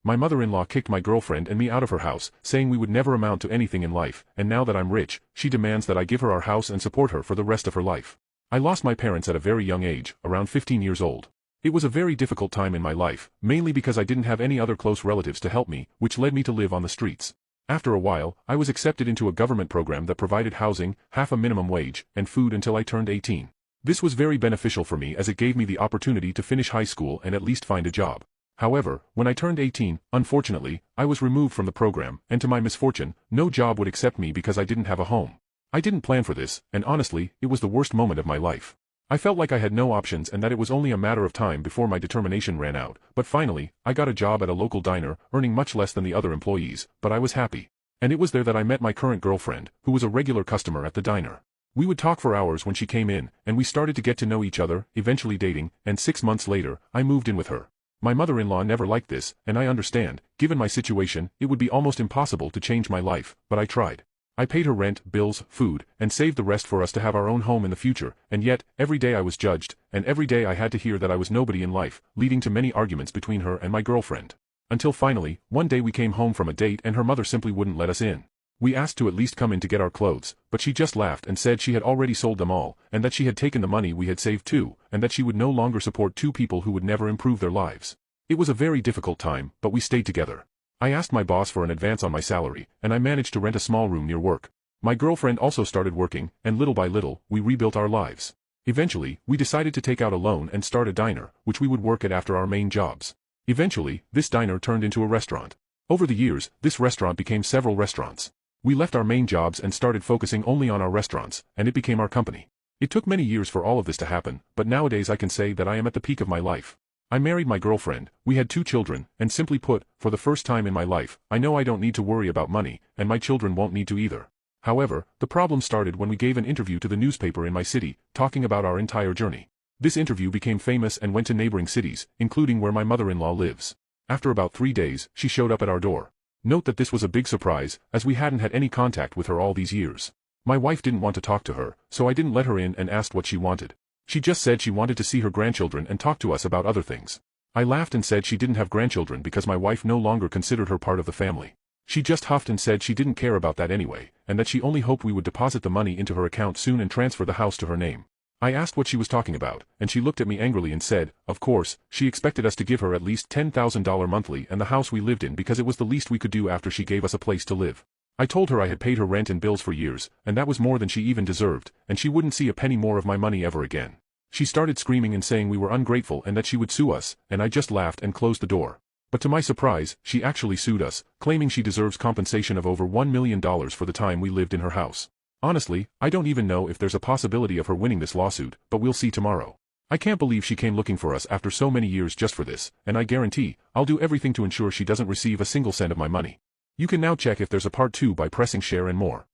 My mother-in-law kicked my girlfriend and me out of her house, saying we would never amount to anything in life, and now that I'm rich, she demands that I give her our house and support her for the rest of her life. I lost my parents at a very young age, around 15 years old. It was a very difficult time in my life, mainly because I didn't have any other close relatives to help me, which led me to live on the streets. After a while, I was accepted into a government program that provided housing, half a minimum wage, and food until I turned 18. This was very beneficial for me as it gave me the opportunity to finish high school and at least find a job. However, when I turned 18, unfortunately, I was removed from the program, and to my misfortune, no job would accept me because I didn't have a home. I didn't plan for this, and honestly, it was the worst moment of my life. I felt like I had no options and that it was only a matter of time before my determination ran out, but finally, I got a job at a local diner, earning much less than the other employees, but I was happy. And it was there that I met my current girlfriend, who was a regular customer at the diner. We would talk for hours when she came in, and we started to get to know each other, eventually dating, and 6 months later, I moved in with her. My mother-in-law never liked this, and I understand, given my situation, it would be almost impossible to change my life, but I tried. I paid her rent, bills, food, and saved the rest for us to have our own home in the future, and yet, every day I was judged, and every day I had to hear that I was nobody in life, leading to many arguments between her and my girlfriend. Until finally, one day we came home from a date and her mother simply wouldn't let us in. We asked to at least come in to get our clothes, but she just laughed and said she had already sold them all, and that she had taken the money we had saved too, and that she would no longer support two people who would never improve their lives. It was a very difficult time, but we stayed together. I asked my boss for an advance on my salary, and I managed to rent a small room near work. My girlfriend also started working, and little by little, we rebuilt our lives. Eventually, we decided to take out a loan and start a diner, which we would work at after our main jobs. Eventually, this diner turned into a restaurant. Over the years, this restaurant became several restaurants. We left our main jobs and started focusing only on our restaurants, and it became our company. It took many years for all of this to happen, but nowadays I can say that I am at the peak of my life. I married my girlfriend, we had 2 children, and simply put, for the first time in my life, I know I don't need to worry about money, and my children won't need to either. However, the problem started when we gave an interview to the newspaper in my city, talking about our entire journey. This interview became famous and went to neighboring cities, including where my mother-in-law lives. After about 3 days, she showed up at our door. Note that this was a big surprise, as we hadn't had any contact with her all these years. My wife didn't want to talk to her, so I didn't let her in and asked what she wanted. She just said she wanted to see her grandchildren and talk to us about other things. I laughed and said she didn't have grandchildren because my wife no longer considered her part of the family. She just huffed and said she didn't care about that anyway, and that she only hoped we would deposit the money into her account soon and transfer the house to her name. I asked what she was talking about, and she looked at me angrily and said, of course, she expected us to give her at least $10,000 monthly and the house we lived in because it was the least we could do after she gave us a place to live. I told her I had paid her rent and bills for years, and that was more than she even deserved, and she wouldn't see a penny more of my money ever again. She started screaming and saying we were ungrateful and that she would sue us, and I just laughed and closed the door. But to my surprise, she actually sued us, claiming she deserves compensation of over $1 million for the time we lived in her house. Honestly, I don't even know if there's a possibility of her winning this lawsuit, but we'll see tomorrow. I can't believe she came looking for us after so many years just for this, and I guarantee, I'll do everything to ensure she doesn't receive a single cent of my money. You can now check if there's a part 2 by pressing share and more.